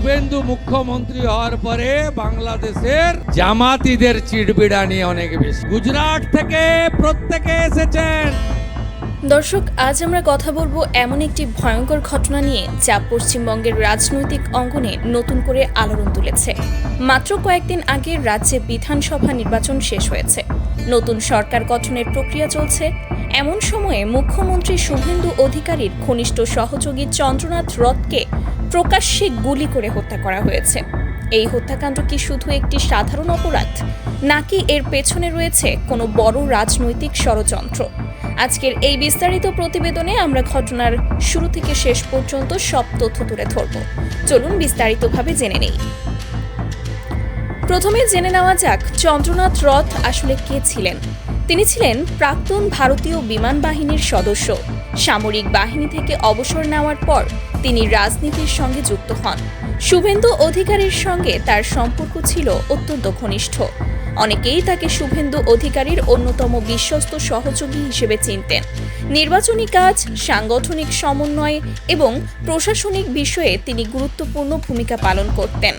শুভেন্দু মুখ্যমন্ত্রী হওয়ার পরে বাংলাদেশের জামাতিদের চিড়বিড়ানি অনেক বেশি। গুজরাট থেকে প্রত্যেকে এসেছেন। দর্শক, আজ আমরা কথা বলবো এমন একটি ভয়ঙ্কর ঘটনা নিয়ে যা পশ্চিমবঙ্গের রাজনৈতিক অঙ্গনে নতুন করে আলোড়ন তুলেছে। মাত্র কয়েকদিন আগে রাজ্যে বিধানসভা নির্বাচন শেষ হয়েছে, নতুন সরকার গঠনের প্রক্রিয়া চলছে। এমন সময়ে মুখ্যমন্ত্রী শুভেন্দু অধিকারীর ঘনিষ্ঠ সহযোগী চন্দ্রনাথ রথকে প্রকাশ্যে গুলি করে হত্যা করা হয়েছে। এই হত্যাকাণ্ড কি শুধু একটি সাধারণ অপরাধ, নাকি এর পেছনে রয়েছে কোনো বড় রাজনৈতিক ষড়যন্ত্র? আজকের এই বিস্তারিত প্রতিবেদনে আমরা ঘটনার শুরু থেকে শেষ পর্যন্ত সব তথ্য তুলে ধরব। চলুন বিস্তারিতভাবে জেনে নেই। প্রথমে জেনে নেওয়া যাক চন্দ্রনাথ রথ আসলে কে ছিলেন। তিনি ছিলেন প্রাক্তন ভারতীয় বিমান বাহিনীর সদস্য। সামরিক বাহিনী থেকে অবসর নেওয়ার পর তিনি রাজনীতির সঙ্গে যুক্ত হন। শুভেন্দু অধিকারীর সঙ্গে তার সম্পর্ক ছিল অত্যন্ত ঘনিষ্ঠ। অনেকেই তাকে শুভেন্দু অধিকারীর অন্যতম বিশ্বস্ত সহযোগী হিসেবে চিনতেন। নির্বাচনী কাজ, সাংগঠনিক সমন্বয় এবং প্রশাসনিক বিষয়ে তিনি গুরুত্বপূর্ণ ভূমিকা পালন করতেন।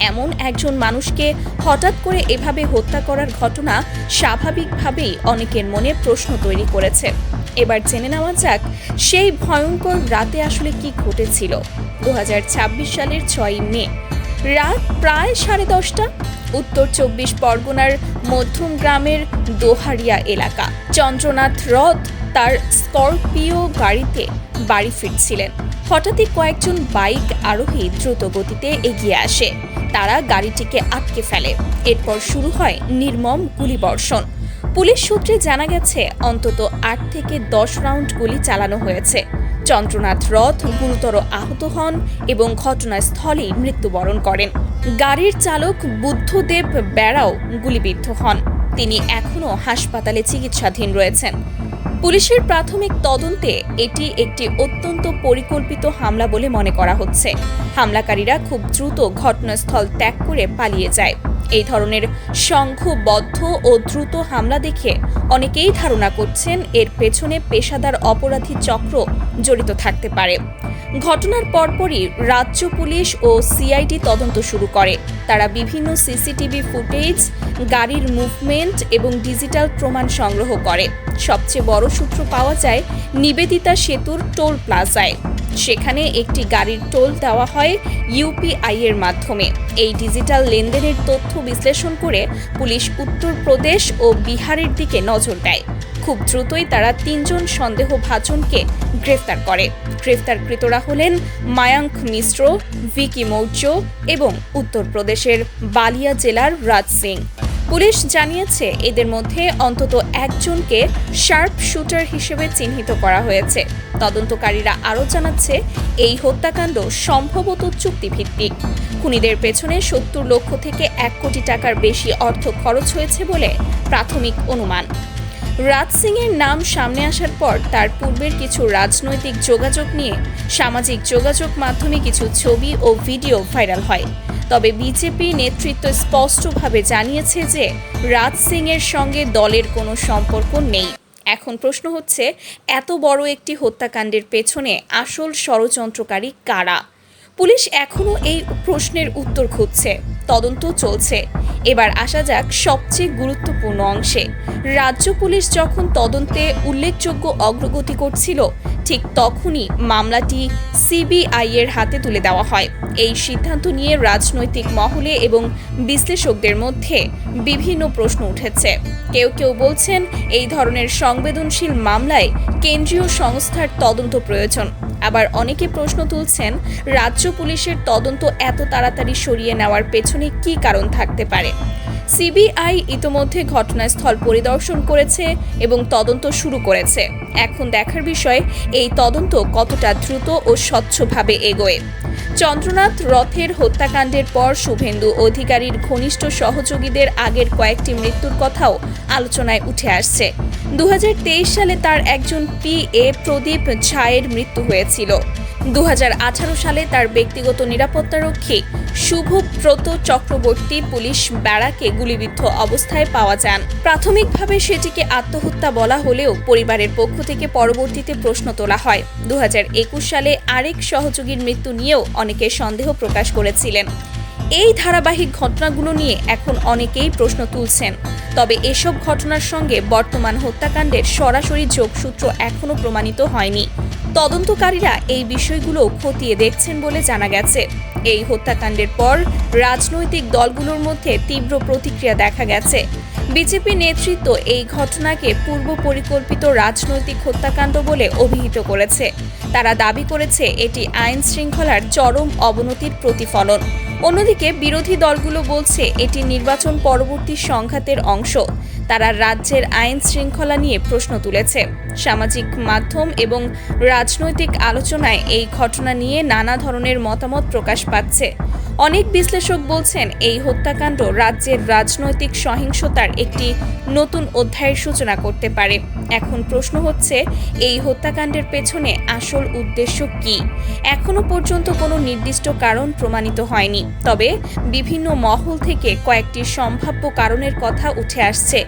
এমন একজন মানুষকে হঠাৎ করে এভাবে হত্যা করার ঘটনা স্বাভাবিকভাবেই অনেকের মনে প্রশ্ন তৈরি করেছে। এবার জেনে নেওয়া যাক সেই ভয়ঙ্কর রাতে আসলে কি ঘটেছিল। 2026 সালের 6 মে রাত প্রায় 10:30টা, উত্তর 24 পরগনার মধ্যম গ্রামের দোহারিয়া এলাকা। চন্দ্রনাথ রথ তার স্করপিও গাড়িতে বাড়ি ফিরছিলেন। হঠাৎই কয়েকজন বাইক আরোহী দ্রুত গতিতে এগিয়ে আসে। তারা গাড়িটিকে আটকে ফেলে। এরপর শুরু হয় নির্মম গুলিবর্ষণ। পুলিশ সূত্রে জানা গেছে অন্তত 8 থেকে 10 রাউন্ড গুলি চালানো হয়েছে। চন্দ্রনাথ রথ গুরুতর আহত হন এবং ঘটনাস্থলেই মৃত্যুবরণ করেন। গাড়ির চালক বুদ্ধদেব বেড়াও গুলিবিদ্ধ হন। তিনি এখনও হাসপাতালে চিকিৎসাধীন রয়েছেন। পুলিশের প্রাথমিক তদন্তে এটি একটি অত্যন্ত পরিকল্পিত হামলা বলে মনে করা হচ্ছে। হামলাকারীরা খুব দ্রুত ঘটনাস্থল ত্যাগ করে পালিয়ে যায়। এই ধরনের সংঘবদ্ধ ও দ্রুত হামলা দেখে অনেকেই ধারণা করছেন এর পেছনে পেশাদার অপরাধী চক্র জড়িত থাকতে পারে। ঘটনার পরপরই রাজ্য পুলিশ ও সিআইডি তদন্ত শুরু করে। তারা বিভিন্ন সিসিটিভি ফুটেজ, গাড়ির মুভমেন্ট এবং ডিজিটাল প্রমাণ সংগ্রহ করে। সবচেয়ে বড় সূত্র পাওয়া যায় নিবেদিতা সেতুর টোল প্লাজায়। সেখানে একটি গাড়ির টোল দেওয়া হয় ইউপিআই এর মাধ্যমে। এই ডিজিটাল লেনদেনের তথ্য বিশ্লেষণ করে পুলিশ উত্তরপ্রদেশ ও বিহারের দিকে নজর দেয়। খুব দ্রুতই তারা 3 জন সন্দেহভাজনকে গ্রেফতার করে। গ্রেফতারকৃতরা হলেন মায়াঙ্ক মিশ্র, ভিকি মৌর্য এবং উত্তরপ্রদেশের বালিয়া জেলার রাজ সিং। পুলিশ জানিয়েছে এদের মধ্যে অন্তত একজনকে শার্প শুটার হিসেবে চিহ্নিত করা হয়েছে। তদন্তকারীরা আরও জানাচ্ছে এই হত্যাকাণ্ড সম্ভবত চুক্তিভিত্তিক। খুনিদের পেছনে 70 লক্ষ থেকে 1 কোটি টাকার বেশি অর্থ খরচ হয়েছে বলে প্রাথমিক অনুমান। রাজ সিং এর নাম সামনে আসার পর তার পূর্বের কিছু রাজনৈতিক যোগাযোগ নিয়ে সামাজিক যোগাযোগ মাধ্যমে কিছু ছবি ও ভিডিও ভাইরাল হয়। তবে বিজেপি নেতৃত্ব স্পষ্টভাবে জানিয়েছে যে রাজ সিং এর সঙ্গে দলের কোনো সম্পর্ক নেই। এখন প্রশ্ন হচ্ছে, এত বড় একটি হত্যাকাণ্ডের পেছনে আসল ষড়যন্ত্রকারী কারা? পুলিশ এখনও এই প্রশ্নের উত্তর খুঁজছে। তদন্ত চলছে। এবার আসা যাক সবচেয়ে গুরুত্বপূর্ণ অংশে। রাজ্য পুলিশ যখন তদন্তে উল্লেখযোগ্য অগ্রগতি করছিল, ঠিক তখনই মামলাটি সিবিআই এর হাতে তুলে দেওয়া হয়। এই সিদ্ধান্ত নিয়ে রাজনৈতিক মহলে এবং বিশ্লেষকদের মধ্যে বিভিন্ন প্রশ্ন উঠেছে। কেউ কেউ বলছেন এই ধরনের সংবেদনশীল মামলায় কেন্দ্রীয় সংস্থার তদন্ত প্রয়োজন। আবার অনেকে প্রশ্ন তুলছেন রাজ্য পুলিশের তদন্ত এত তাড়াতাড়ি সরিয়ে নেওয়ার পেছনে কী কারণ থাকতে পারে। সিবিআই ইতোমধ্যে ঘটনাস্থল পরিদর্শন করেছে এবং তদন্ত শুরু করেছে। এখন দেখার বিষয় এই তদন্ত কতটা দ্রুত ও স্বচ্ছভাবে এগোয়। চন্দ্রনাথ রথের হত্যাকাণ্ডের পর শুভেন্দু অধিকারীর ঘনিষ্ঠ সহযোগীদের আগের কয়েকটি মৃত্যুর কথাও আলোচনায় উঠে আসছে। 2023 সালে তার একজন পিএ প্রদীপ ঝায়ের মৃত্যু হয়েছিল। 2018 সালে তার ব্যক্তিগত নিরাপত্তারক্ষী শুভব্রত চক্রবর্তী পুলিশ ব্যারাকে গুলিবিদ্ধ অবস্থায় পাওয়া যান। প্রাথমিকভাবে সেটিকে আত্মহত্যা বলা হলেও পরিবারের পক্ষ থেকে পরবর্তীতে প্রশ্ন তোলা হয়। 2021 সালে আরেক সহযোগীর মৃত্যু নিয়েও অনেকে সন্দেহ প্রকাশ করেছিলেন। এই ধারাবাহিক ঘটনাগুলো নিয়ে এখন অনেকেই প্রশ্ন তুলছেন। তবে এসব ঘটনার সঙ্গে বর্তমান হত্যাকাণ্ডের সরাসরি যোগসূত্র এখনও প্রমাণিত হয়নি। তদন্তকারীরা এই বিষয়গুলো খতিয়ে দেখছেন বলে জানা গেছে। এই হত্যাকাণ্ডের পর রাজনৈতিক দলগুলোর মধ্যে তীব্র প্রতিক্রিয়া দেখা গেছে। বিজেপি নেতৃত্ব এই ঘটনাকে পূর্ব পরিকল্পিত রাজনৈতিক হত্যাকাণ্ড বলে অভিহিত করেছে। তারা দাবি করেছে এটি আইন শৃঙ্খলার চরম অবনতির প্রতিফলন। অন্যদিকে বিরোধী দলগুলো বলছে এটি নির্বাচন পরবর্তী সংঘাতের অংশ। তারা রাজ্যের আইন শৃঙ্খলা নিয়ে প্রশ্ন তুলেছে। সামাজিক মাধ্যম এবং রাজনৈতিক আলোচনায় এই ঘটনা নিয়ে নানা ধরনের মতামত প্রকাশ পাচ্ছে। অনেক বিশ্লেষক বলছেন এই হত্যাকাণ্ড রাজ্যের রাজনৈতিক সহিংসতার একটি নতুন অধ্যায়ের সূচনা করতে পারে। এখন প্রশ্ন হচ্ছে, এই হত্যাকাণ্ডের পেছনে আসল উদ্দেশ্য কী? এখনো পর্যন্ত কোনো নির্দিষ্ট কারণ প্রমাণিত হয়নি। তবে বিভিন্ন মহল থেকে কয়েকটি সম্ভাব্য কারণের কথা উঠে আসছে।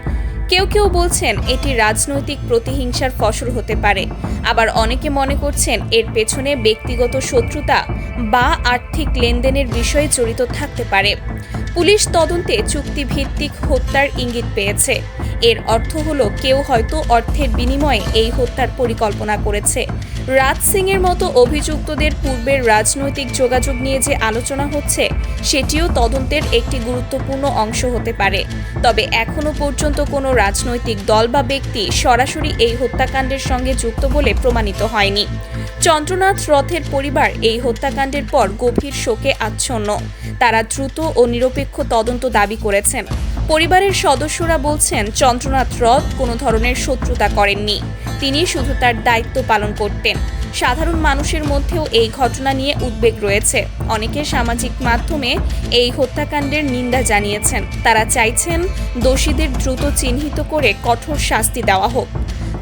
কেউ কেউ বলছেন এটি রাজনৈতিক প্রতিহিংসার ফসল হতে পারে। আবার অনেকে মনে করছেন এর পেছনে ব্যক্তিগত শত্রুতা বা আর্থিক লেনদেনের বিষয়ে জড়িত থাকতে পারে। পুলিশ তদন্তে চুক্তিভিত্তিক হত্যার ইঙ্গিত পেয়েছে। এর অর্থ হলো কেউ হয়তো অর্থের বিনিময়ে এই হত্যার পরিকল্পনা করেছে। রাজ সিংয়ের মতো অভিযুক্তদের পূর্বের রাজনৈতিক যোগাযোগ নিয়ে যে আলোচনা হচ্ছে সেটিও তদন্তের একটি গুরুত্বপূর্ণ অংশ হতে পারে। তবে এখনো পর্যন্ত কোনো রাজনৈতিক দল বা ব্যক্তি সরাসরি এই হত্যাকাণ্ডের সঙ্গে যুক্ত বলে প্রমাণিত হয়নি। চন্দ্রনাথ রথের পরিবার এই হত্যাকাণ্ডের পর গভীর শোকে আচ্ছন্ন। তারা দ্রুত ও নিরপেক্ষ তদন্ত দাবি করেছেন। পরিবারের সদস্যরা বলছেন চন্দ্রনাথ রথ কোনো ধরনের শত্রুতা করেননি। তিনি শুধু তার দায়িত্ব পালন করতেন। সাধারণ মানুষের মধ্যেও এই ঘটনা নিয়ে উদ্বেগ রয়েছে। অনেকে সামাজিক মাধ্যমে এই হত্যাকাণ্ডের নিন্দা জানিয়েছেন। তারা চাইছেন দোষীদের দ্রুত চিহ্নিত করে কঠোর শাস্তি দেওয়া হোক।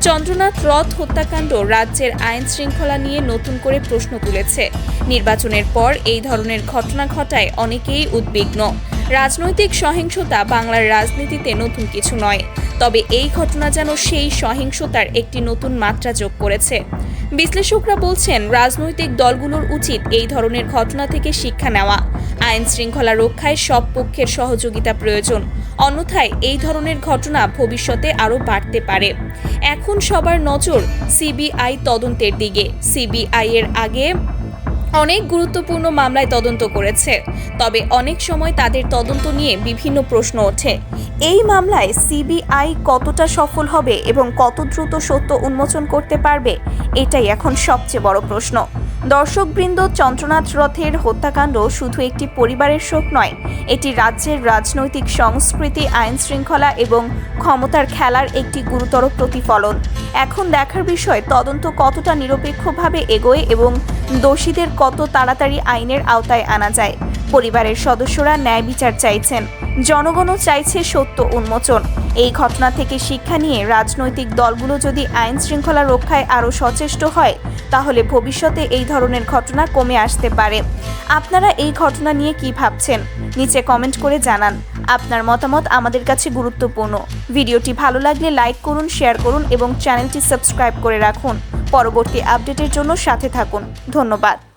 চন্দ্রনাথ রথ হত্যাকাণ্ড রাজ্যের আইন শৃঙ্খলা নিয়ে নতুন করে প্রশ্ন তুলেছে। নির্বাচনের পর এই ধরনের ঘটনা ঘটায় অনেকেই উদ্বিগ্ন। রাজনৈতিক সহিংসতা বাংলার রাজনীতিতে নতুন কিছু নয়। তবে এই ঘটনা যেন সেই সহিংসতার একটি নতুন মাত্রা যোগ করেছে। বিশ্লেষকরা বলছেন রাজনৈতিক দলগুলোর উচিত এই ধরনের ঘটনা থেকে শিক্ষা নেওয়া। আইন শৃঙ্খলা রক্ষায় সব পক্ষের সহযোগিতা প্রয়োজন। অন্যথায় এই ধরনের ঘটনা ভবিষ্যতে আরও বাড়তে পারে। এখন সবার নজর সিবিআই তদন্তের দিকে। সিবিআই এর আগে অনেক গুরুত্বপূর্ণ মামলায় তদন্ত করেছে। তবে অনেক সময় তাদের তদন্ত নিয়ে বিভিন্ন প্রশ্ন ওঠে। এই মামলায় সিবিআই কতটা সফল হবে এবং কত দ্রুত সত্য উন্মোচন করতে পারবে, এটাই এখন সবচেয়ে বড় প্রশ্ন। দর্শকবৃন্দ, চন্দ্রনাথ রথের হত্যাকাণ্ড শুধু একটি পরিবারের শোক নয়, এটি রাজ্যের রাজনৈতিক সংস্কৃতি, আইন শৃঙ্খলা এবং ক্ষমতার খেলার একটি গুরুতর প্রতিফলন। এখন দেখার বিষয় তদন্ত কতটা নিরপেক্ষভাবে এগোয় এবং দোষীদের কত তাড়াতাড়ি আইনের আওতায় আনা যায়। পরিবারের সদস্যরা ন্যায় বিচার চাইছেন, জনগণও চাইছে সত্য উন্মোচন। এই ঘটনা থেকে শিক্ষা নিয়ে রাজনৈতিক দলগুলো যদি আইন শৃঙ্খলা রক্ষায় আরও সচেষ্ট হয়, তাহলে ভবিষ্যতে এই ধরনের ঘটনা কমে আসতে পারে। আপনারা এই ঘটনা নিয়ে কি ভাবছেন? নিচে কমেন্ট করে জানান। আপনার মতামত আমাদের কাছে গুরুত্বপূর্ণ। ভিডিওটি ভালো লাগলে লাইক করুন, শেয়ার করুন এবং চ্যানেলটি সাবস্ক্রাইব করে রাখুন। পরবর্তী আপডেটের জন্য সাথে থাকুন। ধন্যবাদ।